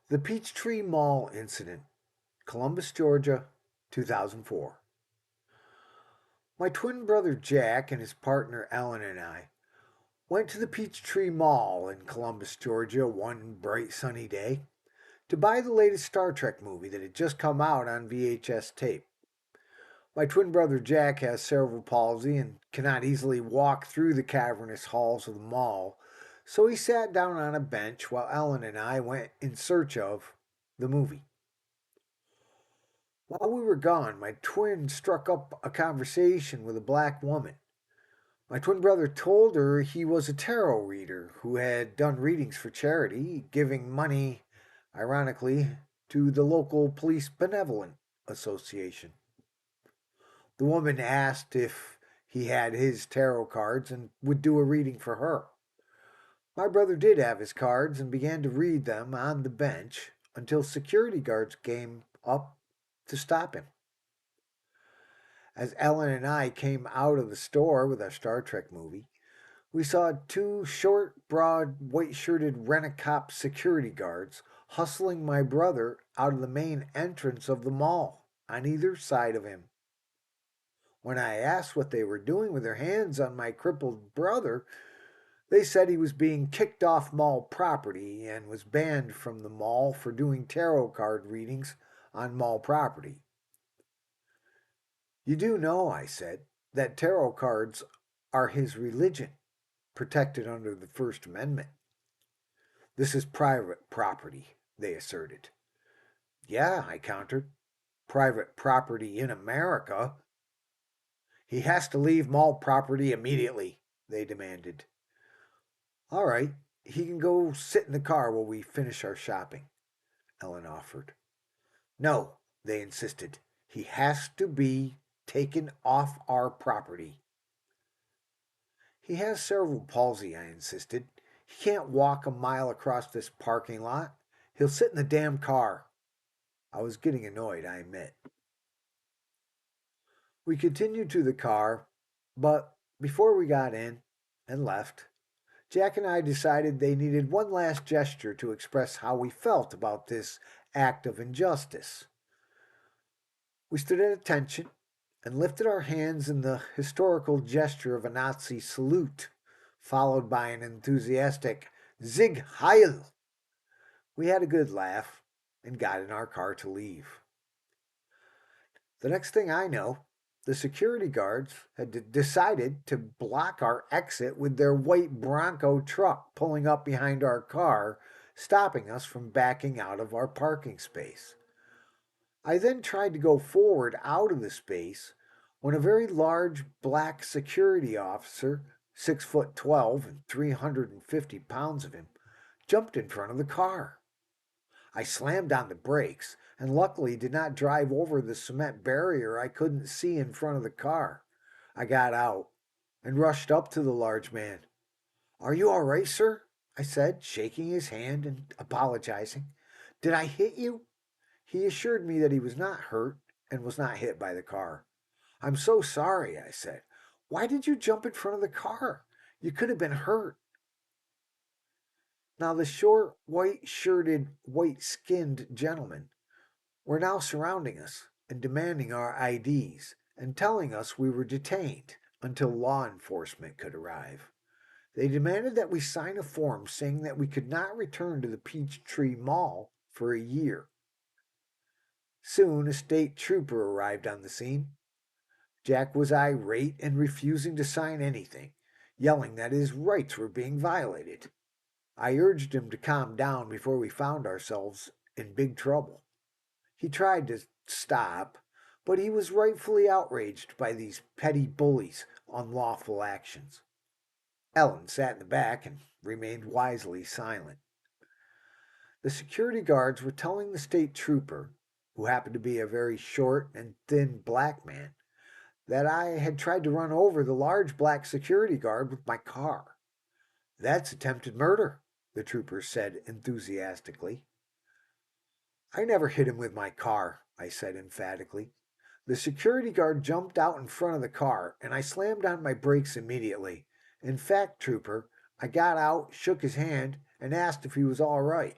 The Peachtree Mall Incident, Columbus, Georgia, 2004. My twin brother Jack and his partner Ellen and I went to the Peachtree Mall in Columbus, Georgia one bright sunny day to buy the latest Star Trek movie that had just come out on VHS tape. My twin brother Jack has cerebral palsy and cannot easily walk through the cavernous halls of the mall, so he sat down on a bench while Ellen and I went in search of the movie. While we were gone, my twin struck up a conversation with a black woman. My twin brother told her he was a tarot reader who had done readings for charity, giving money, ironically, to the local police benevolent association. The woman asked if he had his tarot cards and would do a reading for her. My brother did have his cards and began to read them on the bench until security guards came up to stop him. As Ellen and I came out of the store with our Star Trek movie, we saw two short, broad, white shirted rent a cop security guards hustling my brother out of the main entrance of the mall on either side of him. When I asked what they were doing with their hands on my crippled brother, they said he was being kicked off mall property and was banned from the mall for doing tarot card readings on mall property. You do know, I said, that tarot cards are his religion, protected under the First Amendment. This is private property, they asserted. Yeah, I countered. Private property in America. He has to leave mall property immediately, they demanded. All right, he can go sit in the car while we finish our shopping, Ellen offered. No, they insisted. He has to be taken off our property. He has cerebral palsy, I insisted. He can't walk a mile across this parking lot. He'll sit in the damn car. I was getting annoyed, I admit. We continued to the car, but before we got in and left, Jack and I decided they needed one last gesture to express how we felt about this act of injustice. We stood at attention and lifted our hands in the historical gesture of a Nazi salute, followed by an enthusiastic Zig Heil. We had a good laugh and got in our car to leave. The next thing I know, the security guards had decided to block our exit with their white Bronco truck pulling up behind our car, stopping us from backing out of our parking space. I then tried to go forward out of the space when a very large black security officer, 6'12" and 350 pounds of him, jumped in front of the car. I slammed on the brakes and luckily did not drive over the cement barrier I couldn't see in front of the car. I got out and rushed up to the large man. Are you all right, sir? I said, shaking his hand and apologizing. Did I hit you? He assured me that he was not hurt and was not hit by the car. I'm so sorry, I said. Why did you jump in front of the car? You could have been hurt. Now, the short, white shirted, white skinned gentlemen were now surrounding us and demanding our IDs and telling us we were detained until law enforcement could arrive. They demanded that we sign a form saying that we could not return to the Peachtree Mall for a year. Soon a state trooper arrived on the scene. Jack was irate and refusing to sign anything, yelling that his rights were being violated. I urged him to calm down before we found ourselves in big trouble. He tried to stop, but he was rightfully outraged by these petty bullies' unlawful actions. Ellen sat in the back and remained wisely silent. The security guards were telling the state trooper, who happened to be a very short and thin black man, that I had tried to run over the large black security guard with my car. That's attempted murder, the trooper said enthusiastically. I never hit him with my car, I said emphatically. The security guard jumped out in front of the car, and I slammed on my brakes immediately. In fact, trooper, I got out, shook his hand, and asked if he was all right.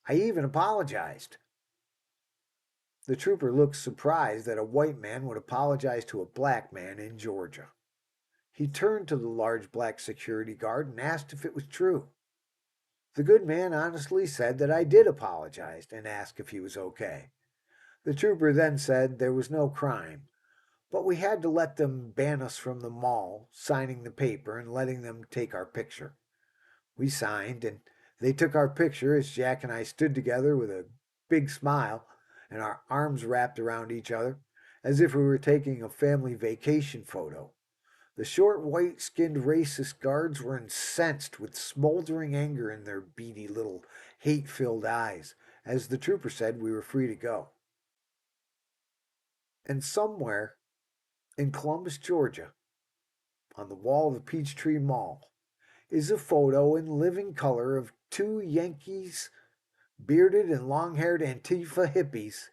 I even apologized. The trooper looked surprised that a white man would apologize to a black man in Georgia. He turned to the large black security guard and asked if it was true. The good man honestly said that I did apologize and asked if he was okay. The trooper then said there was no crime, but we had to let them ban us from the mall, signing the paper and letting them take our picture. We signed, and they took our picture as Jack and I stood together with a big smile and our arms wrapped around each other, as if we were taking a family vacation photo. The short, white skinned racist guards were incensed with smoldering anger in their beady little hate filled eyes. As the trooper said, we were free to go. And somewhere in Columbus, Georgia, on the wall of the Peachtree Mall, is a photo in living color of two Yankees, bearded and long haired Antifa hippies,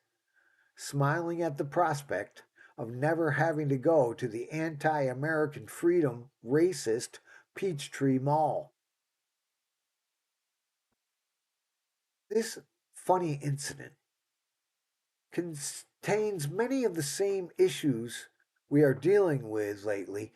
smiling at the prospect of never having to go to the anti American freedom racist Peachtree Mall. This funny incident contains many of the same issues we are dealing with lately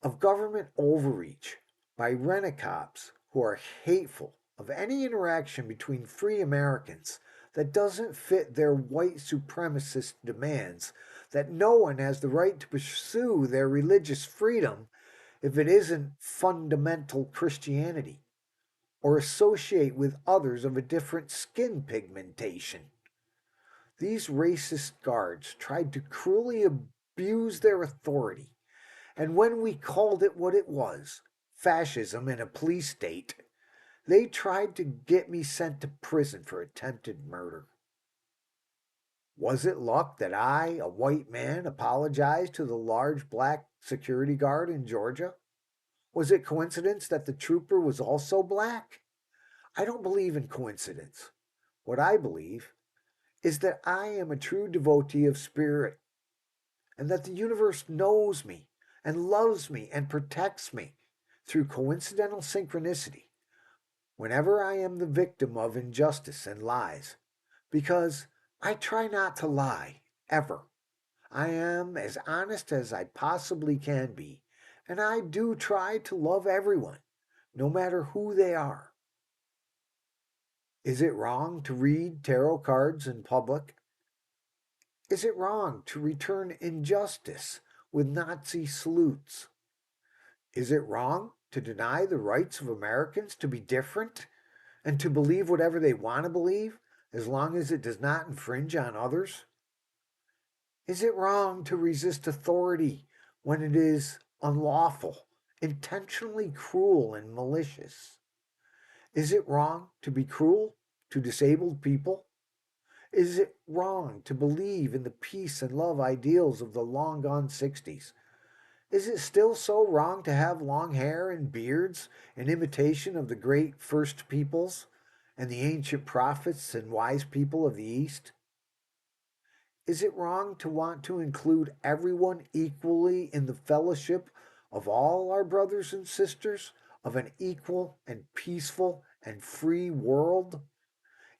of government overreach by rent-a-cops who are hateful of any interaction between free Americans that doesn't fit their white supremacist demands that no one has the right to pursue their religious freedom if it isn't fundamental Christianity or associate with others of a different skin pigmentation. These racist guards tried to cruelly abuse their authority, and when we called it what it was, fascism in a police state, they tried to get me sent to prison for attempted murder. Was it luck that I, a white man, apologized to the large black security guard in Georgia? Was it coincidence that the trooper was also black? I don't believe in coincidence. What I believe is that I am a true devotee of spirit, and that the universe knows me and loves me and protects me through coincidental synchronicity whenever I am the victim of injustice and lies, because I try not to lie, ever. I am as honest as I possibly can be, and I do try to love everyone, no matter who they are. Is it wrong to read tarot cards in public? Is it wrong to return injustice with Nazi salutes? Is it wrong to deny the rights of Americans to be different and to believe whatever they want to believe as long as it does not infringe on others? Is it wrong to resist authority when it is unlawful, intentionally cruel, and malicious? Is it wrong to be cruel to disabled people? Is it wrong to believe in the peace and love ideals of the long gone 60s? Is it still so wrong to have long hair and beards in imitation of the great first peoples and the ancient prophets and wise people of the East? Is it wrong to want to include everyone equally in the fellowship of all our brothers and sisters of an equal and peaceful and free world?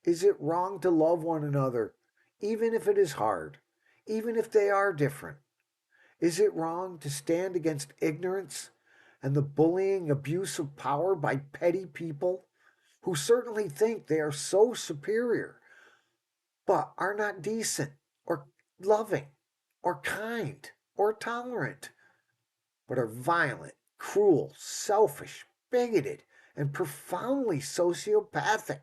Is it wrong to love one another, even if it is hard, even if they are different? Is it wrong to stand against ignorance and the bullying abuse of power by petty people who certainly think they are so superior, but are not decent or loving or kind or tolerant, but are violent, cruel, selfish, bigoted, and profoundly sociopathic,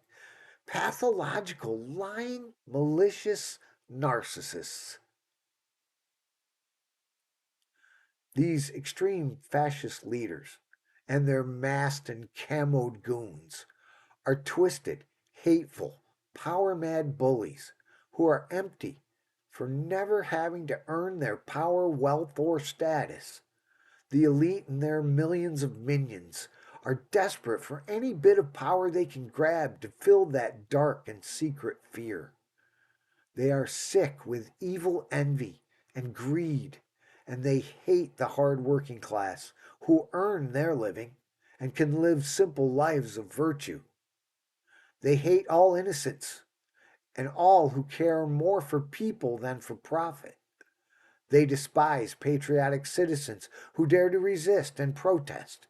pathological, lying, malicious narcissists? These extreme fascist leaders and their masked and camoed goons are twisted, hateful, power mad bullies who are empty for never having to earn their power, wealth, or status. The elite and their millions of minions are desperate for any bit of power they can grab to fill that dark and secret fear. They are sick with evil envy and greed, and they hate the hard working class who earn their living and can live simple lives of virtue. They hate all innocence and all who care more for people than for profit. They despise patriotic citizens who dare to resist and protest,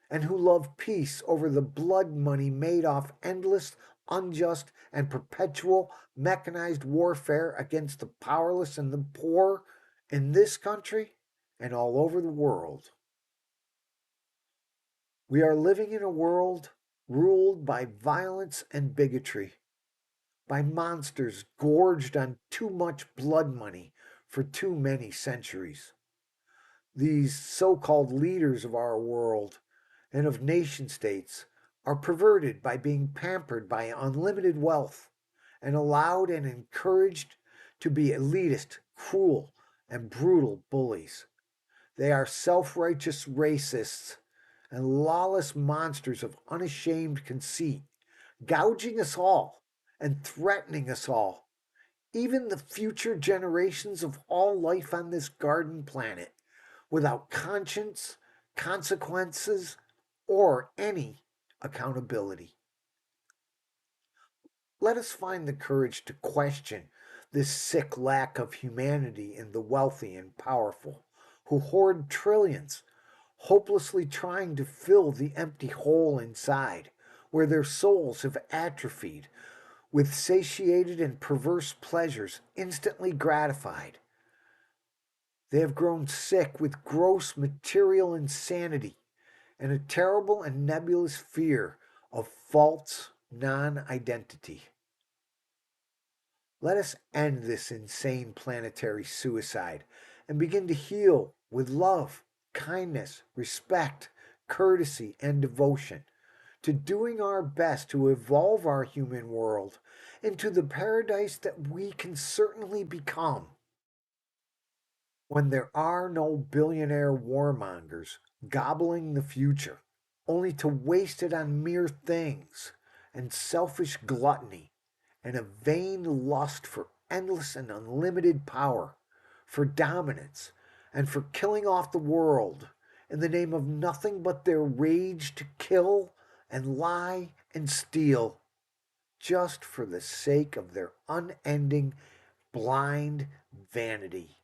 and who love peace over the blood money made off endless, unjust, and perpetual mechanized warfare against the powerless and the poor in this country and all over the world. We are living in a world ruled by violence and bigotry, by monsters gorged on too much blood money for too many centuries. These so called leaders of our world and of nation states are perverted by being pampered by unlimited wealth and allowed and encouraged to be elitist, cruel, and brutal bullies. They are self righteous racists and lawless monsters of unashamed conceit, gouging us all and threatening us all, even the future generations of all life on this garden planet, without conscience, consequences, or any accountability. Let us find the courage to question this sick lack of humanity in the wealthy and powerful, who hoard trillions, hopelessly trying to fill the empty hole inside, where their souls have atrophied with satiated and perverse pleasures instantly gratified. They have grown sick with gross material insanity and a terrible and nebulous fear of false non identity. Let us end this insane planetary suicide and begin to heal with love, kindness, respect, courtesy, and devotion to doing our best to evolve our human world into the paradise that we can certainly become when there are no billionaire warmongers gobbling the future, only to waste it on mere things and selfish gluttony and a vain lust for endless and unlimited power, for dominance, and for killing off the world in the name of nothing but their rage to kill and lie and steal, just for the sake of their unending blind vanity.